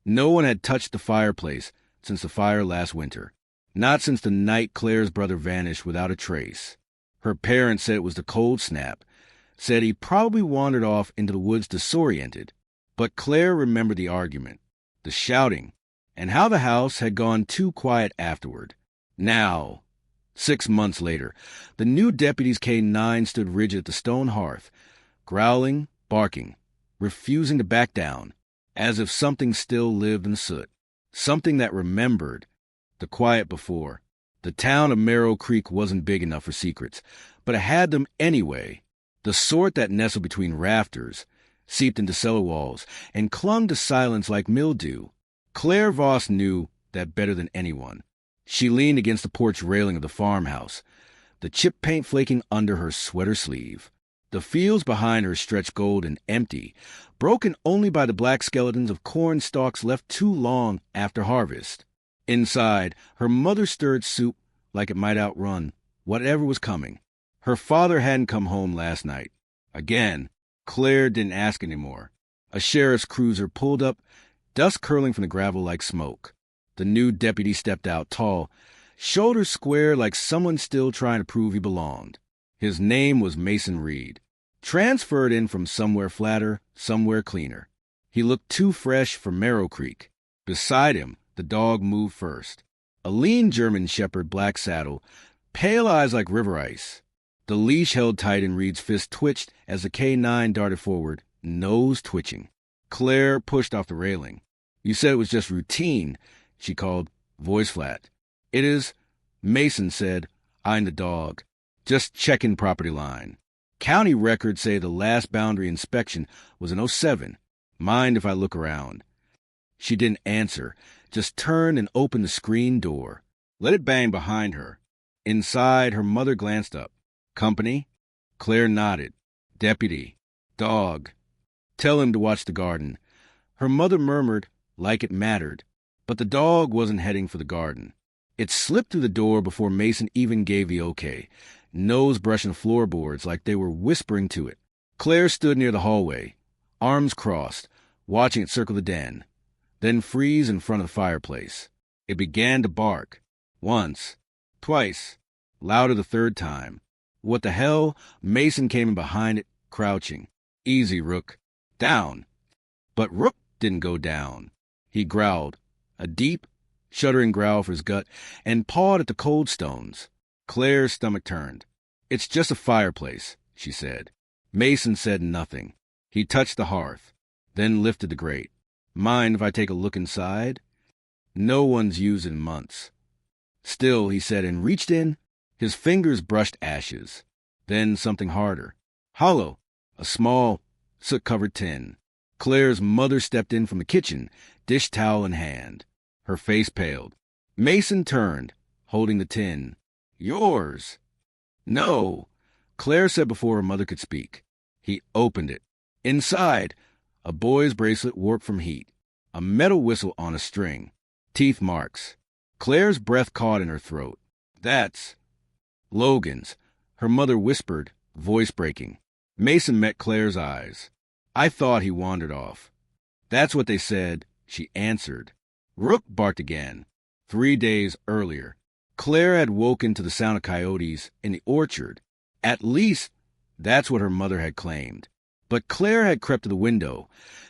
No one had touched the fireplace since the fire last winter. Not since the night Claire's brother vanished without a trace. Her parents said it was the cold snap, said he probably wandered off into the woods disoriented. But Claire remembered the argument, the shouting, and how the house had gone too quiet afterward. Now, 6 months later, the new deputy's K-9 stood rigid at the stone hearth, growling, barking, refusing to back down, as if something still lived in the soot, something that remembered the quiet before. The town of Merrow Creek wasn't big enough for secrets, but it had them anyway, the sort that nestled between rafters, seeped into cellar walls, and clung to silence like mildew. Claire Voss knew that better than anyone. She leaned against the porch railing of the farmhouse, the chip paint flaking under her sweater sleeve. The fields behind her stretched gold and empty, broken only by the black skeletons of corn stalks left too long after harvest. Inside, her mother stirred soup like it might outrun whatever was coming. Her father hadn't come home last night. Again, Claire didn't ask anymore. A sheriff's cruiser pulled up, dust curling from the gravel like smoke. The new deputy stepped out, tall, shoulders square like someone still trying to prove he belonged. His name was Mason Reed, transferred in from somewhere flatter, somewhere cleaner. He looked too fresh for Merrow Creek. Beside him, the dog moved first. A lean German shepherd, black saddle, pale eyes like river ice. The leash held tight and Reed's fist twitched as the K-9 darted forward, nose twitching. Claire pushed off the railing. "You said it was just routine," she called, voice flat. "It is," Mason said, eyeing the dog. "Just checking property line. County records say the last boundary inspection was in '07. Mind if I look around?" She didn't answer, just turned and opened the screen door. Let it bang behind her. Inside, her mother glanced up. "Company?" Claire nodded. "Deputy. Dog. Tell him to watch the garden." Her mother murmured, like it mattered. But the dog wasn't heading for the garden. It slipped through the door before Mason even gave the okay, nose brushing floorboards like they were whispering to it. Claire stood near the hallway, arms crossed, watching it circle the den, then freeze in front of the fireplace. It began to bark. Once. Twice. Louder the third time. What the hell? Mason came in behind it, crouching. "Easy, Rook. Down." But Rook didn't go down. He growled, a deep, shuddering growl for his gut, and pawed at the cold stones. Claire's stomach turned. "It's just a fireplace," she said. Mason said nothing. He touched the hearth, then lifted the grate. "Mind if I take a look inside?" "No one's used it in months." "Still," he said, and reached in. His fingers brushed ashes. Then something harder. Hollow. A small, soot-covered tin. Claire's mother stepped in from the kitchen, dish towel in hand. Her face paled. Mason turned, holding the tin. "Yours." "No," Claire said before her mother could speak. He opened it. Inside, a boy's bracelet warped from heat. A metal whistle on a string. Teeth marks. Claire's breath caught in her throat. "That's Logan's," her mother whispered, voice breaking. Mason met Claire's eyes. "I thought he wandered off." "That's what they said," she answered. Rook barked again. 3 days earlier. Claire had woken to the sound of coyotes in the orchard. At least, that's what her mother had claimed. But Claire had crept to the window,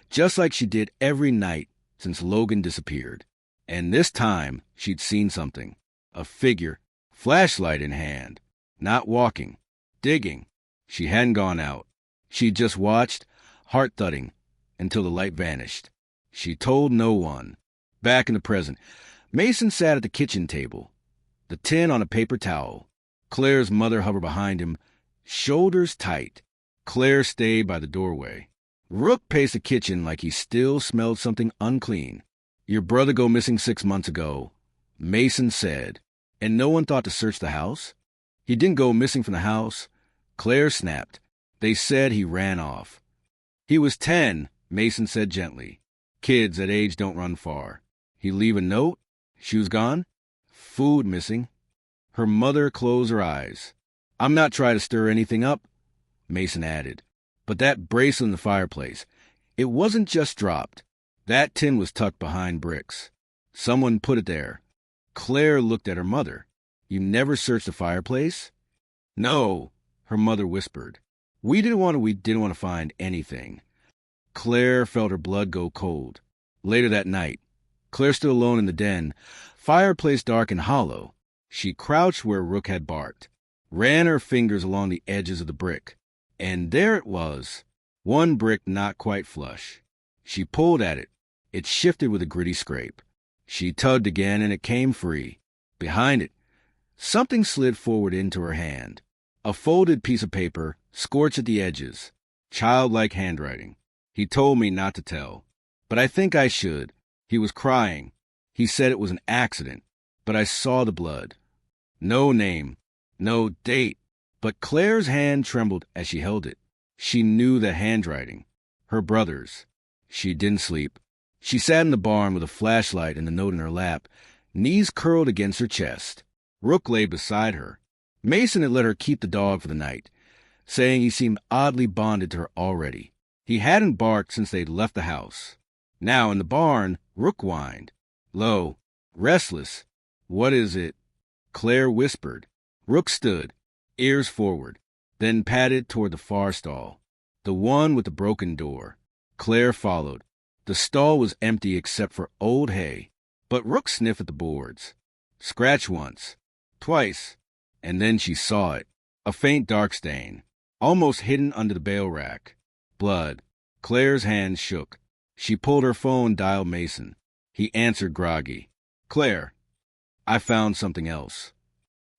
just like she did every night since Logan disappeared. And this time, she'd seen something. A figure, flashlight in hand. Not walking. Digging. She hadn't gone out. She'd just watched, heart thudding, until the light vanished. She told no one. Back in the present, Mason sat at the kitchen table, the tin on a paper towel. Claire's mother hovered behind him, shoulders tight. Claire stayed by the doorway. Rook paced the kitchen like he still smelled something unclean. "Your brother go missing 6 months ago," Mason said. "And no one thought to search the house?" "He didn't go missing from the house," Claire snapped. "They said he ran off." "He was 10, Mason said gently. "Kids that age don't run far." "He leave a note?" "She was gone?" "Food missing." Her mother closed her eyes. "I'm not trying to stir anything up," Mason added. "But that bracelet in the fireplace, it wasn't just dropped. That tin was tucked behind bricks. Someone put it there. Claire looked at her mother. You never searched the fireplace? No, her mother whispered. We didn't want to find anything. Claire felt her blood go cold. Later that night, Claire stood alone in the den, fireplace dark and hollow. She crouched where Rook had barked, ran her fingers along the edges of the brick, and there it was, one brick not quite flush. She pulled at it. It shifted with a gritty scrape. She tugged again, and it came free. Behind it, something slid forward into her hand. A folded piece of paper, scorched at the edges. Childlike handwriting. He told me not to tell. But I think I should. He was crying. He said it was an accident. But I saw the blood. No name. No date. But Claire's hand trembled as she held it. She knew the handwriting. Her brother's. She didn't sleep. She sat in the barn with a flashlight and the note in her lap, knees curled against her chest. Rook lay beside her. Mason had let her keep the dog for the night, saying he seemed oddly bonded to her already. He hadn't barked since they'd left the house. Now, in the barn, Rook whined. Low, restless. What is it? Claire whispered. Rook stood, ears forward, then padded toward the far stall, the one with the broken door. Claire followed. The stall was empty except for old hay, but Rook sniffed at the boards. Scratched once, twice, and then she saw it. A faint dark stain, almost hidden under the bale rack. Blood. Claire's hand shook. She pulled her phone, dialed Mason. He answered groggy. Claire, I found something else.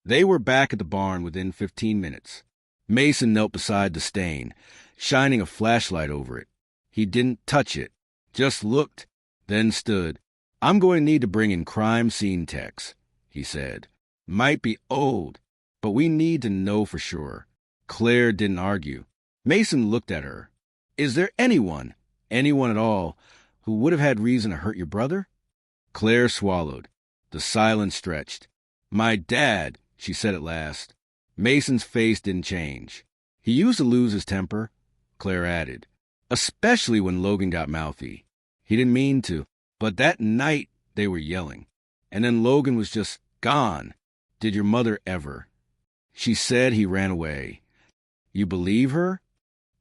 They were back at the barn within 15 minutes. Mason knelt beside the stain, shining a flashlight over it. He didn't touch it, just looked, then stood. I'm going to need to bring in crime scene techs, he said. Might be old, but we need to know for sure. Claire didn't argue. Mason looked at her. Is there anyone at all, who would have had reason to hurt your brother? Claire swallowed. The silence stretched. My dad, she said at last. Mason's face didn't change. He used to lose his temper, Claire added, especially when Logan got mouthy. He didn't mean to, but that night they were yelling. And then Logan was just gone. Did your mother ever? She said he ran away. You believe her?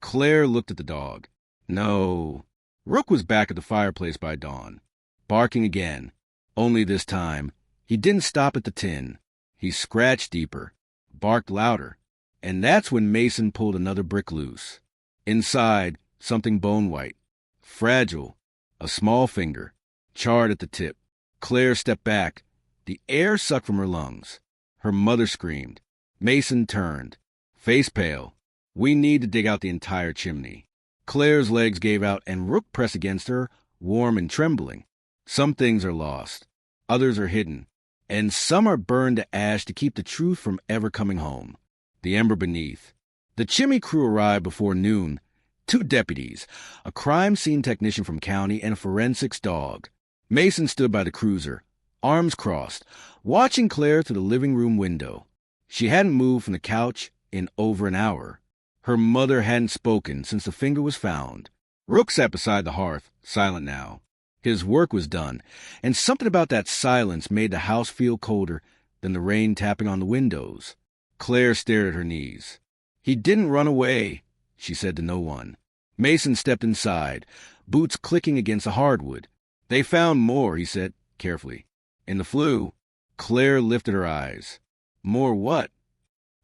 Claire looked at the dog. No. Rook was back at the fireplace by dawn, barking again. Only this time, he didn't stop at the tin. He scratched deeper, barked louder, and that's when Mason pulled another brick loose. Inside, something bone-white, fragile, a small finger, charred at the tip. Claire stepped back. The air sucked from her lungs. Her mother screamed. Mason turned, face pale. We need to dig out the entire chimney. Claire's legs gave out and Rook pressed against her, warm and trembling. Some things are lost. Others are hidden. And some are burned to ash to keep the truth from ever coming home. The ember beneath. The chimney crew arrived before noon. 2 deputies, a crime scene technician from county, and a forensics dog. Mason stood by the cruiser, arms crossed, watching Claire through the living room window. She hadn't moved from the couch in over an hour. Her mother hadn't spoken since the finger was found. Rook sat beside the hearth, silent now. His work was done, and something about that silence made the house feel colder than the rain tapping on the windows. Claire stared at her knees. He didn't run away, she said to no one. Mason stepped inside, boots clicking against the hardwood. They found more, he said, carefully. In the flue. Claire lifted her eyes. More what?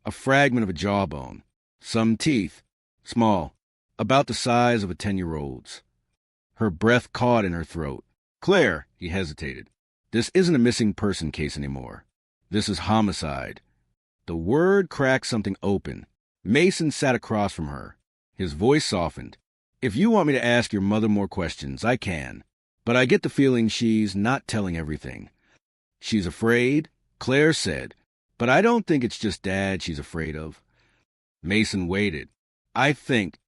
A fragment of a jawbone. Some teeth. Small. About the size of a 10-year-old's. Her breath caught in her throat. Claire, he hesitated. This isn't a missing person case anymore. This is homicide. The word cracked something open. Mason sat across from her. His voice softened. If you want me to ask your mother more questions, I can. But I get the feeling she's not telling everything. She's afraid, Claire said. But I don't think it's just Dad she's afraid of. Mason waited. I think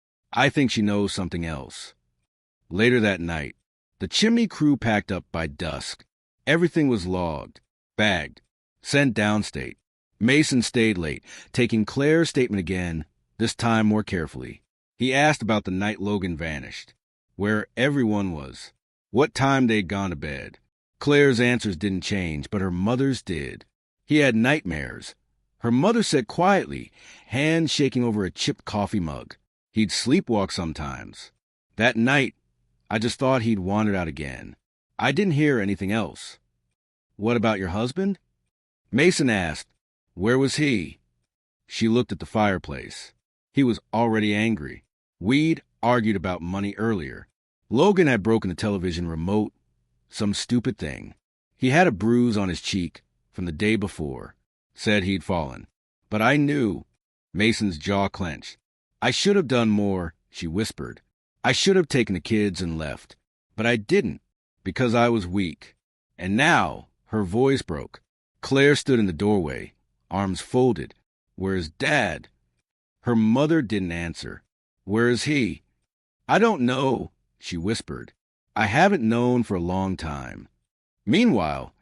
she knows something else. Later that night, the chimney crew packed up by dusk. Everything was logged, bagged, sent downstate. Mason stayed late, taking Claire's statement again, this time more carefully. He asked about the night Logan vanished, where everyone was, what time they'd gone to bed. Claire's answers didn't change, but her mother's did. He had nightmares. Her mother said quietly, hands shaking over a chipped coffee mug. He'd sleepwalk sometimes. That night, I just thought he'd wandered out again. I didn't hear anything else. What about your husband? Mason asked. Where was he? She looked at the fireplace. He was already angry. We'd argued about money earlier. Logan had broken the television remote, some stupid thing. He had a bruise on his cheek from the day before. Said he'd fallen. But I knew. Mason's jaw clenched. I should have done more, she whispered. I should have taken the kids and left. But I didn't, because I was weak. And now, her voice broke. Claire stood in the doorway, arms folded. Where's Dad? Her mother didn't answer. Where is he? I don't know, she whispered. I haven't known for a long time. Meanwhile,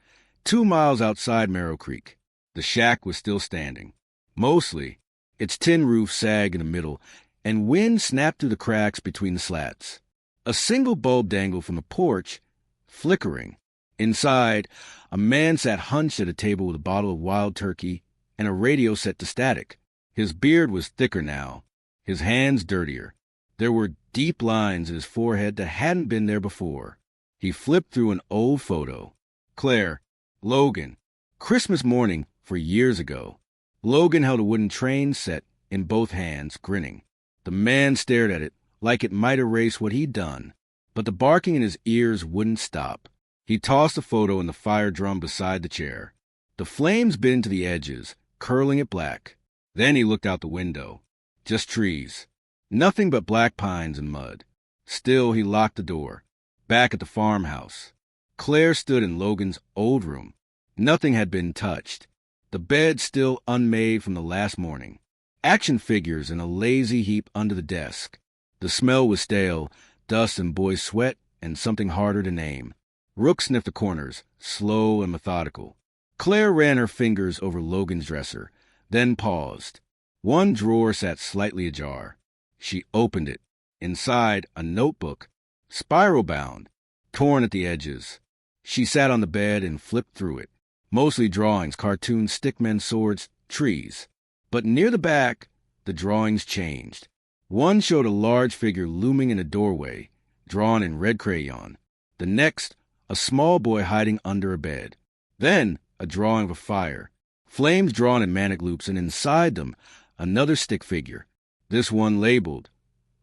2 miles outside Merrow Creek, the shack was still standing. Mostly, its tin roof sagged in the middle, and wind snapped through the cracks between the slats. A single bulb dangled from the porch, flickering. Inside, a man sat hunched at a table with a bottle of wild turkey and a radio set to static. His beard was thicker now, his hands dirtier. There were deep lines in his forehead that hadn't been there before. He flipped through an old photo. Claire, Logan, Christmas morning 4 years ago. Logan held a wooden train set in both hands, grinning. The man stared at it like it might erase what he'd done, but the barking in his ears wouldn't stop. He tossed the photo in the fire drum beside the chair. The flames bit into the edges, curling it black. Then he looked out the window. Just trees. Nothing but black pines and mud. Still, he locked the door. Back at the farmhouse. Claire stood in Logan's old room. Nothing had been touched. The bed still unmade from the last morning. Action figures in a lazy heap under the desk. The smell was stale, dust and boy sweat and something harder to name. Rook sniffed the corners, slow and methodical. Claire ran her fingers over Logan's dresser, then paused. One drawer sat slightly ajar. She opened it. Inside, a notebook, spiral-bound, torn at the edges. She sat on the bed and flipped through it. Mostly drawings, cartoons, stickmen, swords, trees. But near the back, the drawings changed. One showed a large figure looming in a doorway, drawn in red crayon. The next, a small boy hiding under a bed. Then, a drawing of a fire. Flames drawn in manic loops, and inside them, another stick figure. This one labeled,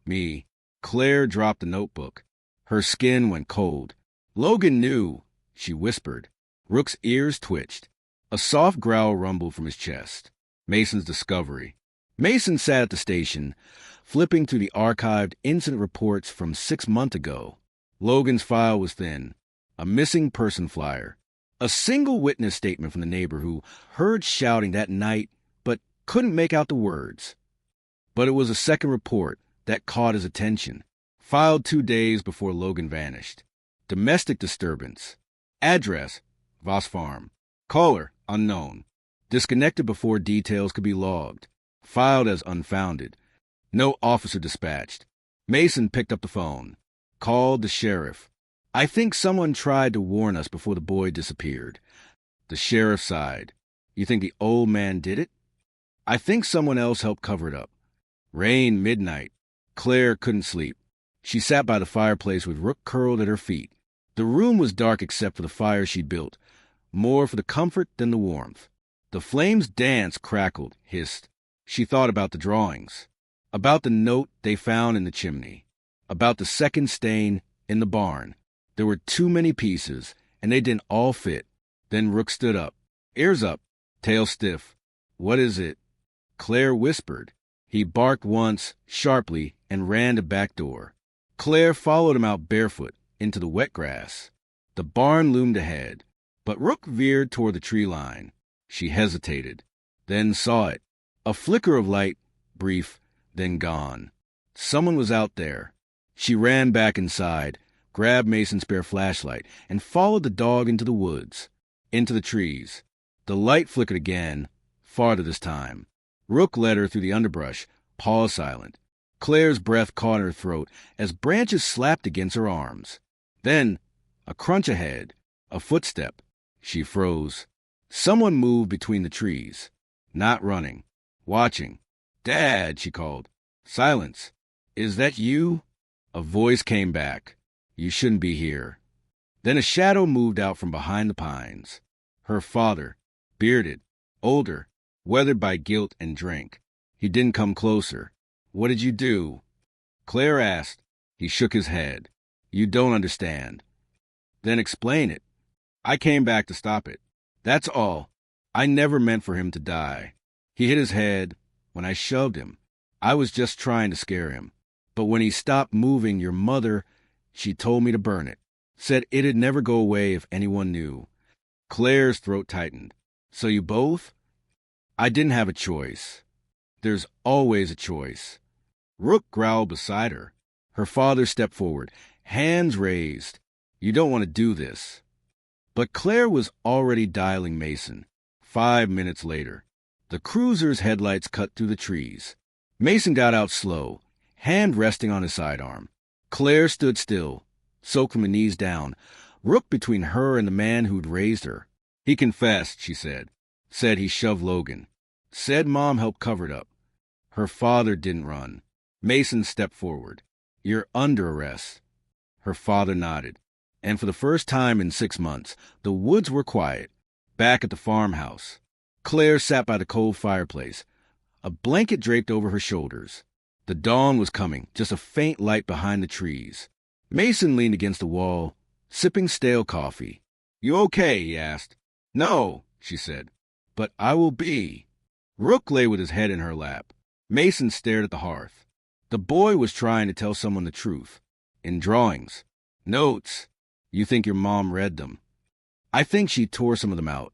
me. Claire dropped the notebook. Her skin went cold. Logan knew, she whispered. Rook's ears twitched. A soft growl rumbled from his chest. Mason's discovery. Mason sat at the station, flipping through the archived incident reports from 6 months ago. Logan's file was thin. A missing person flyer. A single witness statement from the neighbor who heard shouting that night but couldn't make out the words. But it was a second report that caught his attention, filed 2 days before Logan vanished. Domestic disturbance. Address, Voss Farm. Caller, unknown. Disconnected before details could be logged. Filed as unfounded. No officer dispatched. Mason picked up the phone. Called the sheriff. I think someone tried to warn us before the boy disappeared. The sheriff sighed. You think the old man did it? I think someone else helped cover it up. Rain, midnight. Claire couldn't sleep. She sat by the fireplace with Rook curled at her feet. The room was dark except for the fire she'd built, more for the comfort than the warmth. The flames danced, crackled, hissed. She thought about the drawings, about the note they found in the chimney, about the second stain in the barn. There were too many pieces, and they didn't all fit. Then Rook stood up, ears up, tail stiff. What is it? Claire whispered. He barked once, sharply, and ran the back door. Claire followed him out barefoot, into the wet grass. The barn loomed ahead, but Rook veered toward the tree line. She hesitated, then saw it. A flicker of light, brief, then gone. Someone was out there. She ran back inside, grabbed Mason's spare flashlight, and followed the dog into the woods, into the trees. The light flickered again, farther this time. Rook led her through the underbrush, paw silent. Claire's breath caught in her throat as branches slapped against her arms. Then A crunch ahead. A footstep. She froze. Someone moved between the trees. Not running. Watching. "Dad," she called. Silence. "Is that you?" A voice came back. "You shouldn't be here." Then a shadow moved out from behind the pines. Her father. Bearded. Older. Weathered by guilt and drink. He didn't come closer. "What did you do?" Claire asked. He shook his head. "You don't understand." "Then explain it." "I came back to stop it. That's all. I never meant for him to die. He hit his head when I shoved him. I was just trying to scare him. But when he stopped moving, your mother, she told me to burn it. Said it'd never go away if anyone knew." Claire's throat tightened. "So you both?" "I didn't have a choice." "There's always a choice." Rook growled beside her. Her father stepped forward, hands raised. "You don't want to do this." But Claire was already dialing Mason. 5 minutes later. The cruiser's headlights cut through the trees. Mason got out slow, hand resting on his sidearm. Claire stood still, soaked from the knees down, Rook between her and the man who'd raised her. "He confessed," she said. "Said he shoved Logan. Said Mom helped cover it up. Her father didn't run." Mason stepped forward. "You're under arrest." Her father nodded. And for the first time in 6 months, the woods were quiet. Back at the farmhouse, Claire sat by the cold fireplace, a blanket draped over her shoulders. The dawn was coming, just a faint light behind the trees. Mason leaned against the wall, sipping stale coffee. "You okay?" he asked. "No," she said. "But I will be." Rook lay with his head in her lap. Mason stared at the hearth. The boy was trying to tell someone the truth. "In drawings. Notes. You think your mom read them?" "I think she tore some of them out."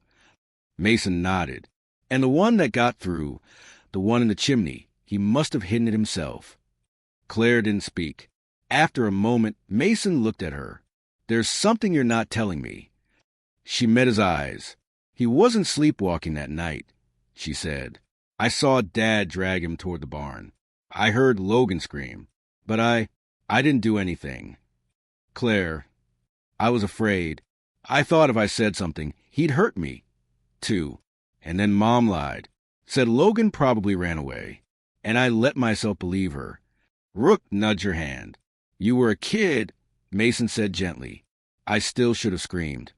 Mason nodded. "And the one that got through, the one in the chimney, he must have hidden it himself." Claire didn't speak. After a moment, Mason looked at her. "There's something you're not telling me." She met his eyes. "He wasn't sleepwalking that night," she said. "I saw Dad drag him toward the barn. I heard Logan scream. But I didn't do anything." "Claire, I was afraid. I thought if I said something, he'd hurt me, too. And then Mom lied. Said Logan probably ran away. And I let myself believe her." Rook nudged her hand. "You were a kid," Mason said gently. "I still should have screamed."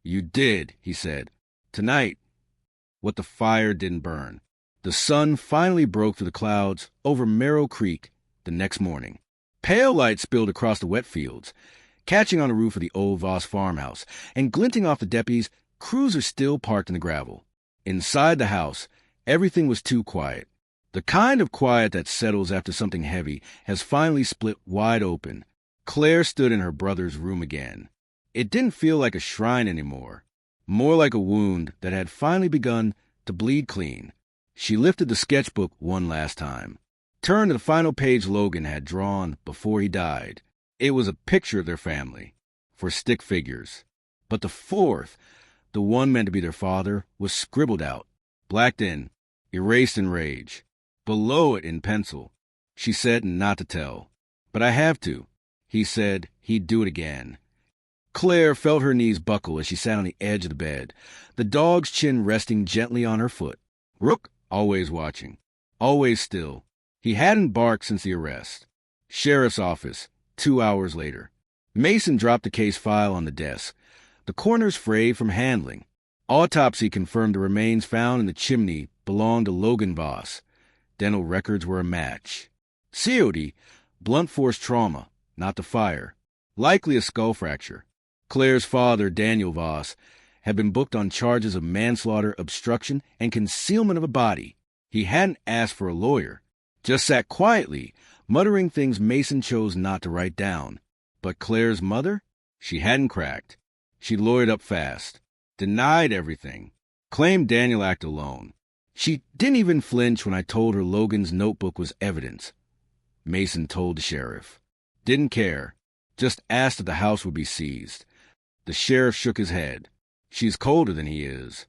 "You did," he said. "Tonight." What the fire didn't burn. The sun finally broke through the clouds over Merrill Creek the next morning. Pale light spilled across the wet fields, catching on the roof of the old Voss farmhouse and glinting off the deputy's cruiser still parked in the gravel. Inside the house, everything was too quiet. The kind of quiet that settles after something heavy has finally split wide open. Claire stood in her brother's room again. It didn't feel like a shrine anymore, more like a wound that had finally begun to bleed clean. She lifted the sketchbook one last time, turned to the final page Logan had drawn before he died. It was a picture of their family, for stick figures. But the fourth, the one meant to be their father, was scribbled out, blacked in, erased in rage. Below it in pencil, she said not to tell. "But I have to." He said he'd do it again. Claire felt her knees buckle as she sat on the edge of the bed, the dog's chin resting gently on her foot. Rook, always watching, always still. He hadn't barked since the arrest. Sheriff's office, 2 hours later. Mason dropped the case file on the desk. The corners frayed from handling. Autopsy confirmed the remains found in the chimney belonged to Logan Voss. Dental records were a match. COD, blunt force trauma, not the fire. Likely a skull fracture. Claire's father, Daniel Voss, had been booked on charges of manslaughter, obstruction, and concealment of a body. He hadn't asked for a lawyer, just sat quietly, muttering things Mason chose not to write down. But Claire's mother? She hadn't cracked. She lawyered up fast, denied everything, claimed Daniel acted alone. She didn't even flinch when I told her Logan's notebook was evidence. Mason told the sheriff. Didn't care. Just asked if the house would be seized. The sheriff shook his head. She's colder than he is.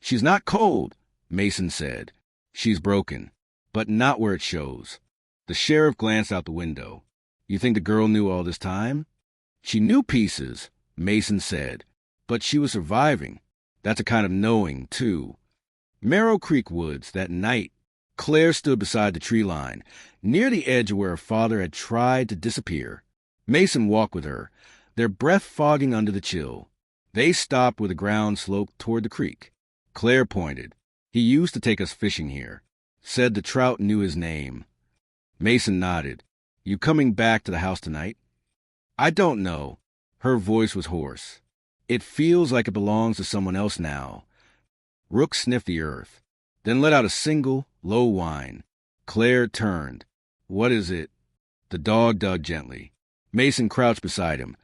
She's not cold, Mason said. She's broken, but not where it shows. The sheriff glanced out the window. You think the girl knew all this time? She knew pieces, Mason said. But she was surviving. That's a kind of knowing, too. Merrow Creek Woods, that night. Claire stood beside the tree line, near the edge of where her father had tried to disappear. Mason walked with her, their breath fogging under the chill. They stopped where the ground sloped toward the creek. Claire pointed. He used to take us fishing here. Said the trout knew his name. Mason nodded. You coming back to the house tonight? I don't know. Her voice was hoarse. It feels like it belongs to someone else now. Rook sniffed the earth, then let out a single, low whine. Claire turned. What is it? The dog dug gently. Mason crouched beside him,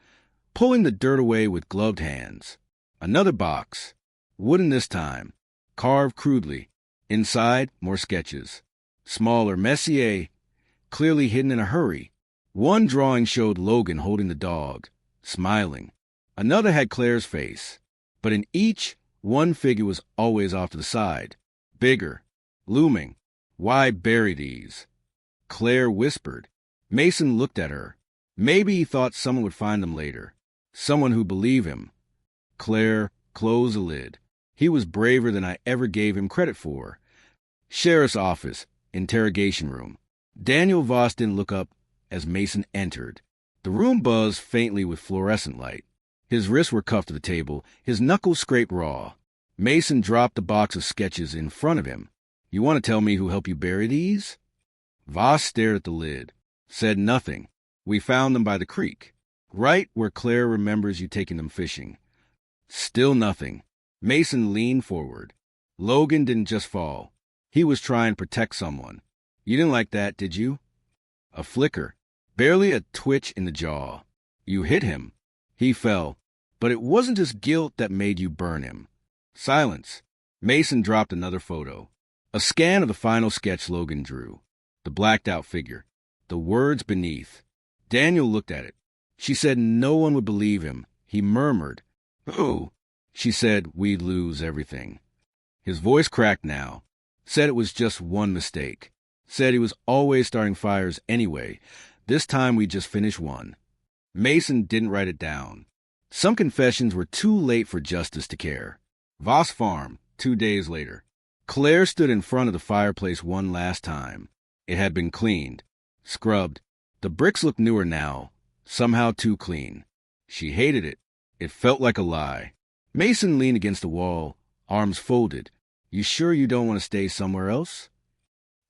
pulling the dirt away with gloved hands. Another box. Wooden this time. Carved crudely. Inside, more sketches. Smaller, Messier, clearly hidden in a hurry. One drawing showed Logan holding the dog, smiling. Another had Claire's face. But in each, one figure was always off to the side. Bigger. Looming. Why bury these? Claire whispered. Mason looked at her. Maybe he thought someone would find them later. Someone who'd believe him. Claire closed the lid. He was braver than I ever gave him credit for. Sheriff's office, interrogation room. Daniel Voss didn't look up as Mason entered. The room buzzed faintly with fluorescent light. His wrists were cuffed to the table, his knuckles scraped raw. Mason dropped the box of sketches in front of him. You want to tell me who helped you bury these? Voss stared at the lid, said nothing. We found them by the creek, right where Claire remembers you taking them fishing. Still nothing. Mason leaned forward. Logan didn't just fall. He was trying to protect someone. You didn't like that, did you? A flicker. Barely a twitch in the jaw. You hit him. He fell. But it wasn't his guilt that made you burn him. Silence. Mason dropped another photo. A scan of the final sketch Logan drew. The blacked-out figure. The words beneath. Daniel looked at it. She said no one would believe him. He murmured. "Oh." She said we'd lose everything. His voice cracked now. Said it was just one mistake. Said he was always starting fires anyway. This time we just finished one. Mason didn't write it down. Some confessions were too late for justice to care. Voss Farm, 2 days later. Claire stood in front of the fireplace one last time. It had been cleaned, scrubbed. The bricks looked newer now, somehow too clean. She hated it. It felt like a lie. Mason leaned against the wall, arms folded. You sure you don't want to stay somewhere else?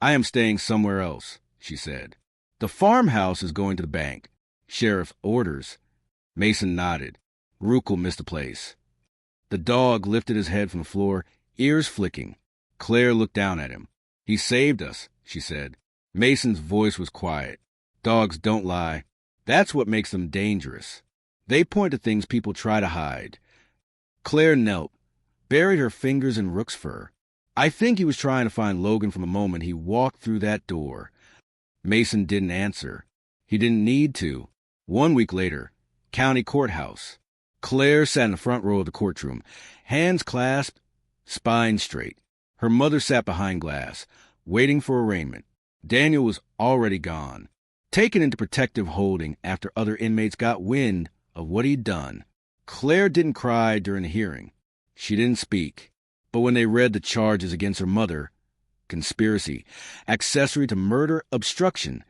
I am staying somewhere else, she said. The farmhouse is going to the bank. Sheriff orders. Mason nodded. Rook missed the place. The dog lifted his head from the floor, ears flicking. Claire looked down at him. He saved us, she said. Mason's voice was quiet. Dogs don't lie. That's what makes them dangerous. They point to things people try to hide. Claire knelt, buried her fingers in Rook's fur. I think he was trying to find Logan from the moment he walked through that door. Mason didn't answer. He didn't need to. 1 week later, county courthouse. Claire sat in the front row of the courtroom, hands clasped, spine straight. Her mother sat behind glass, waiting for arraignment. Daniel was already gone, taken into protective holding after other inmates got wind of what he'd done. Claire didn't cry during the hearing. She didn't speak. But when they read the charges against her mother, conspiracy, accessory to murder, obstruction,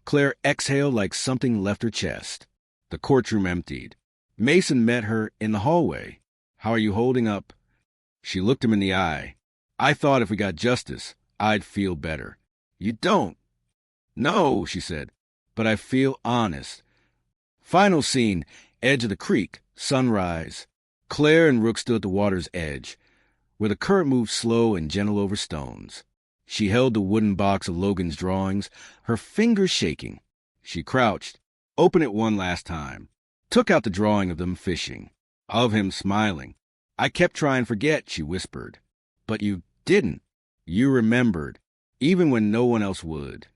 Claire exhaled like something left her chest. The courtroom emptied. Mason met her in the hallway. How are you holding up? She looked him in the eye. I thought if we got justice, I'd feel better. You don't. No, she said, but I feel honest. Final scene, edge of the creek, sunrise. Claire and Rook stood at the water's edge, where the current moved slow and gentle over stones. She held the wooden box of Logan's drawings, her fingers shaking. She crouched, opened it one last time, took out the drawing of them fishing, of him smiling. I kept trying to forget, she whispered. But you didn't. You remembered, even when no one else would.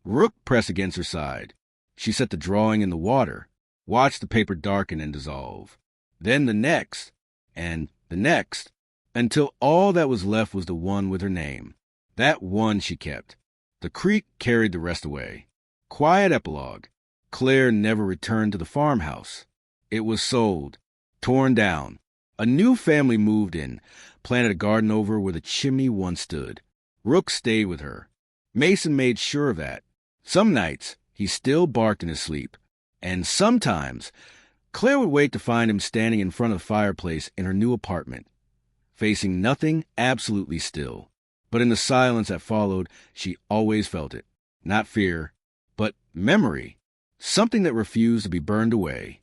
Rook pressed against her side. She set the drawing in the water, watched the paper darken and dissolve. Then the next, and the next, until all that was left was the one with her name. That one she kept. The creek carried the rest away. Quiet epilogue. Claire never returned to the farmhouse. It was sold, torn down. A new family moved in, planted a garden over where the chimney once stood. Rook stayed with her. Mason made sure of that. Some nights, he still barked in his sleep. And sometimes, Claire would wake to find him standing in front of the fireplace in her new apartment, facing nothing, absolutely still. But in the silence that followed, she always felt it. Not fear, but memory. Something that refused to be burned away.